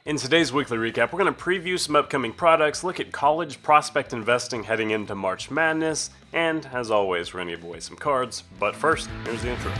In today's weekly recap, we're going to preview some upcoming products, look at college prospect investing heading into March Madness, and as always, we're going to give away some cards. But first, here's the intro.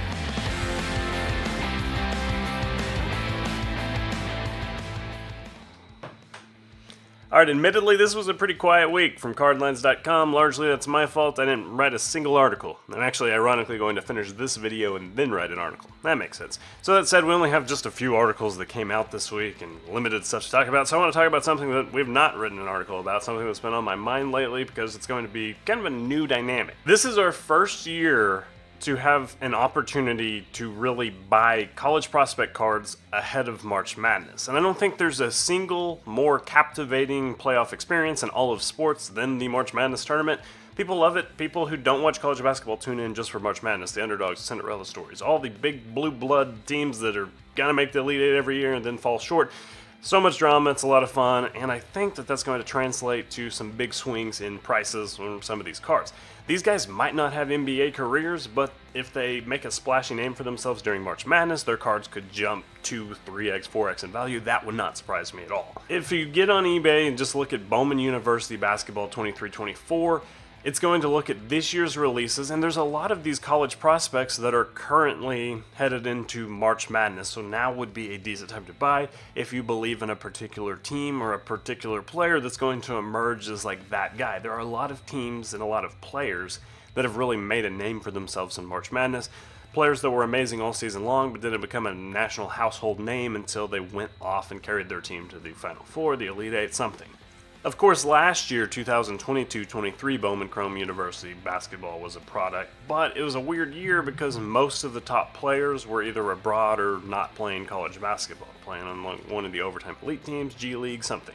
Alright, admittedly, this was a pretty quiet week from CardLines.com. Largely, that's my fault. I didn't write a single article. I'm actually, ironically, going to finish this video and then write an article. That makes sense. So that said, we only have just a few articles that came out this week and limited stuff to talk about. So I want to talk about something that we've not written an article about, something that's been on my mind lately because it's going to be kind of a new dynamic. This is our first year to have an opportunity to really buy college prospect cards ahead of March Madness. And I don't think there's a single more captivating playoff experience in all of sports than the March Madness tournament. People love it. People who don't watch college basketball tune in just for March Madness, the underdogs, Cinderella stories, all the big blue blood teams that are gonna make the Elite Eight every year and then fall short. So much drama, it's a lot of fun, and I think that that's going to translate to some big swings in prices on some of these cards. These guys might not have NBA careers, but if they make a splashy name for themselves during March Madness, their cards could jump 2, 3x, 4x in value. That would not surprise me at all. If you get on eBay and just look at Bowman University Basketball 23-24, it's going to look at this year's releases, and there's a lot of these college prospects that are currently headed into March Madness, so now would be a decent time to buy if you believe in a particular team or a particular player that's going to emerge as like that guy. There are a lot of teams and a lot of players that have really made a name for themselves in March Madness. Players that were amazing all season long but didn't become a national household name until they went off and carried their team to the Final Four, the Elite Eight, something. Of course, last year, 2022-23, Bowman Chrome University basketball was a product, but it was a weird year because most of the top players were either abroad or not playing college basketball, playing on one of the overtime elite teams, G League, something.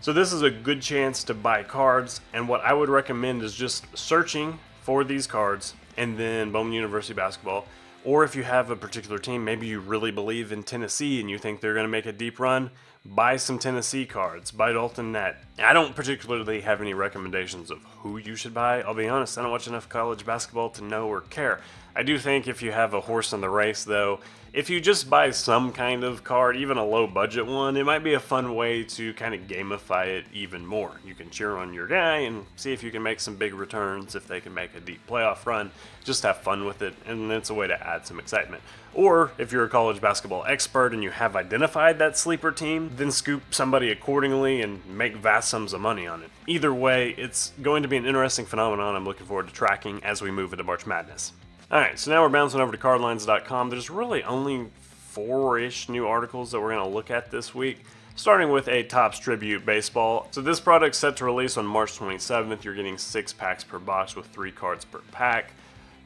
So this is a good chance to buy cards, and what I would recommend is just searching for these cards, and then Bowman University basketball, or if you have a particular team, maybe you really believe in Tennessee and you think they're going to make a deep run, buy some Tennessee cards, buy Dalton Net. I don't particularly have any recommendations of who you should buy. I'll be honest, I don't watch enough college basketball to know or care. I do think if you have a horse in the race, though, if you just buy some kind of card, even a low budget one, it might be a fun way to kind of gamify it even more. You can cheer on your guy and see if you can make some big returns, if they can make a deep playoff run. Just have fun with it, and it's a way to add some excitement. Or if you're a college basketball expert and you have identified that sleeper team, then scoop somebody accordingly and make vast sums of money on it. Either way, it's going to be an interesting phenomenon I'm looking forward to tracking as we move into March Madness. Alright, so now we're bouncing over to CardLines.com. There's really only 4-ish new articles that we're going to look at this week, starting with a Topps Tribute Baseball. So this product's set to release on March 27th. You're getting 6 packs per box with 3 cards per pack,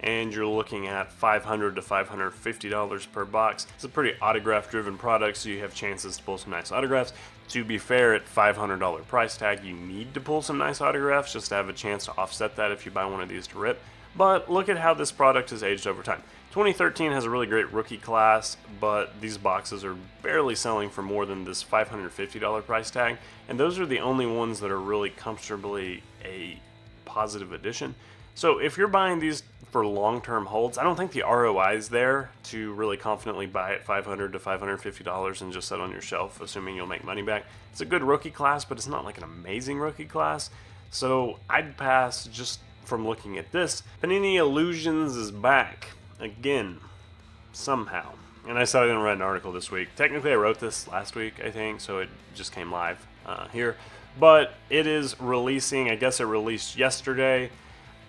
and you're looking at $500 to $550 per box. It's a pretty autograph-driven product, so you have chances to pull some nice autographs. To be fair, at $500 price tag, you need to pull some nice autographs just to have a chance to offset that if you buy one of these to rip. But look at how this product has aged over time. 2013 has a really great rookie class, but these boxes are barely selling for more than this $550 price tag, and those are the only ones that are really comfortably a positive addition. So if you're buying these for long-term holds, I don't think the ROI is there to really confidently buy at $500 to $550 and just set on your shelf, assuming you'll make money back. It's a good rookie class, but it's not like an amazing rookie class, so I'd pass just from looking at this. Panini Illusions is back again, somehow. And I said I didn't write an article this week. Technically, I wrote this last week, I think, so it just came live here. But it is releasing. I guess it released yesterday.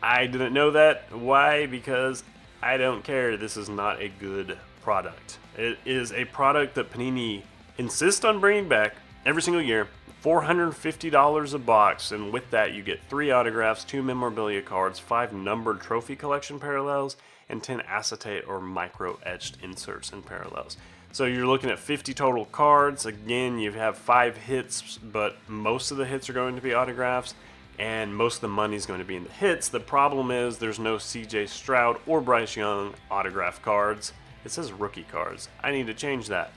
I didn't know that. Why? Because I don't care. This is not a good product. It is a product that Panini insists on bringing back every single year. $450 a box, and with that you get 3 autographs, 2 memorabilia cards, 5 numbered trophy collection parallels, and 10 acetate or micro-etched inserts and parallels. So you're looking at 50 total cards. Again, you have 5 hits, but most of the hits are going to be autographs, and most of the money is going to be in the hits. The problem is there's no CJ Stroud or Bryce Young autograph cards. It says rookie cards. I need to change that.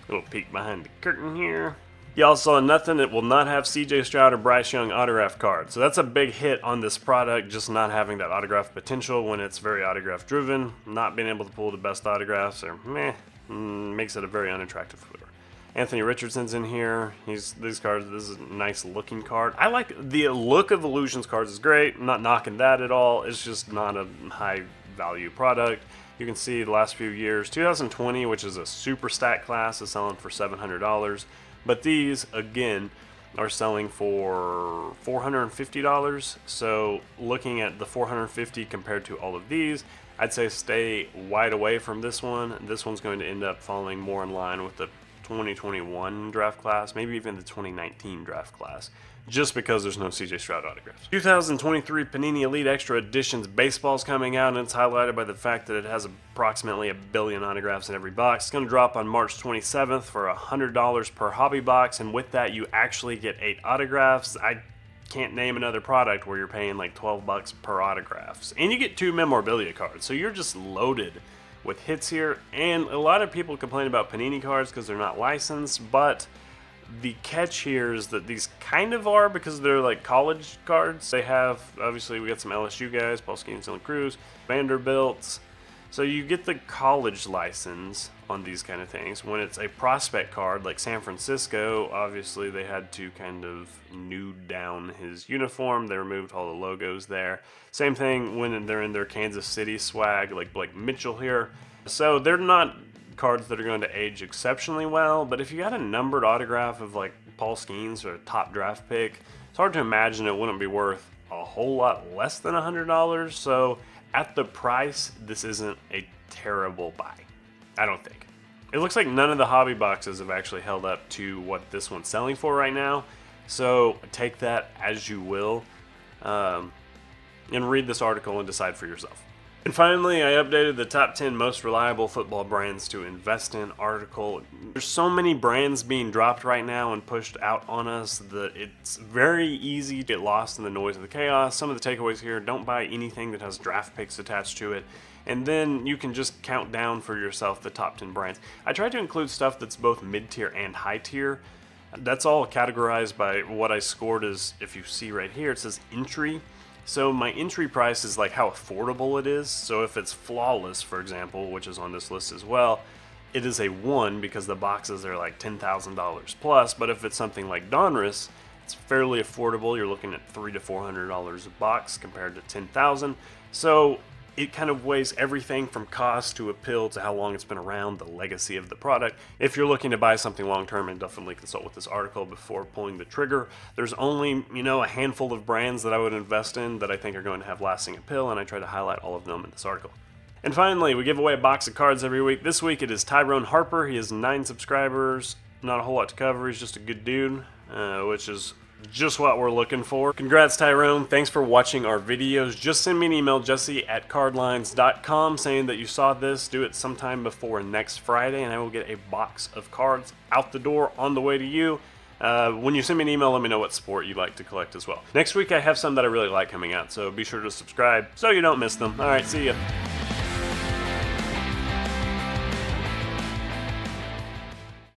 A little peek behind the curtain here. Y'all saw nothing. It will not have CJ Stroud or Bryce Young autograph cards. So that's a big hit on this product, just not having that autograph potential when it's very autograph driven. Not being able to pull the best autographs or makes it a very unattractive flavor. Anthony Richardson's in here. These cards, this is a nice looking card. I like the look of Illusions cards is great. I'm not knocking that at all. It's just not a high value product. You can see the last few years, 2020, which is a super stack class, is selling for $700. But these, again, are selling for $450. So looking at the $450 compared to all of these, I'd say stay wide away from this one. This one's going to end up falling more in line with the 2021 draft class, maybe even the 2019 draft class, just because there's no CJ Stroud autographs. 2023 Panini Elite Extra Editions baseball's coming out, and it's highlighted by the fact that it has approximately 1 billion autographs in every box. It's going to drop on March 27th for $100 per hobby box, and with that you actually get 8 autographs. I can't name another product where you're paying like $12 per autographs, and you get 2 memorabilia cards, so you're just loaded with hits here. And a lot of people complain about Panini cards because they're not licensed, but the catch here is that these kind of are, because they're like college cards. They have, obviously we got some LSU guys, Paul Skeens, Santa Cruz, Vanderbilts, so you get the college license on these kind of things. When it's a prospect card like San Francisco, obviously they had to kind of nude down his uniform. They removed all the logos there. Same thing when they're in their Kansas City swag, like Blake Mitchell here. So they're not cards that are going to age exceptionally well, but if you got a numbered autograph of like Paul Skeens or a top draft pick, it's hard to imagine it wouldn't be worth a whole lot less than $100. So at the price, this isn't a terrible buy, I don't think. It looks like none of the hobby boxes have actually held up to what this one's selling for right now, so take that as you will, and read this article and decide for yourself. And finally, I updated the top 10 most reliable football brands to invest in article. There's so many brands being dropped right now and pushed out on us that it's very easy to get lost in the noise of the chaos. Some of the takeaways here: don't buy anything that has draft picks attached to it, and then you can just count down for yourself the top 10 brands. I tried to include stuff that's both mid-tier and high-tier. That's all categorized by what I scored as, if you see right here, it says entry. So my entry price is like how affordable it is. So if it's Flawless, for example, which is on this list as well, it is a 1 because the boxes are like $10,000 plus. But if it's something like Donruss, it's fairly affordable. You're looking at $300 to $400 a box compared to $10,000. So it kind of weighs everything from cost to appeal to how long it's been around, the legacy of the product. If you're looking to buy something long term, and definitely consult with this article before pulling the trigger. There's only, a handful of brands that I would invest in that I think are going to have lasting appeal, and I try to highlight all of them in this article. And finally, we give away a box of cards every week. This week it is Tyrone Harper. He has 9 subscribers. Not a whole lot to cover. He's just a good dude, which is just what we're looking for. Congrats, Tyrone. Thanks for watching our videos. Just send me an email, jesse@cardlines.com, saying that you saw this. Do it sometime before next Friday, and I will get a box of cards out the door on the way to you. When you send me an email, let me know what sport you'd like to collect as well. Next week, I have some that I really like coming out, so be sure to subscribe so you don't miss them. All right, see ya.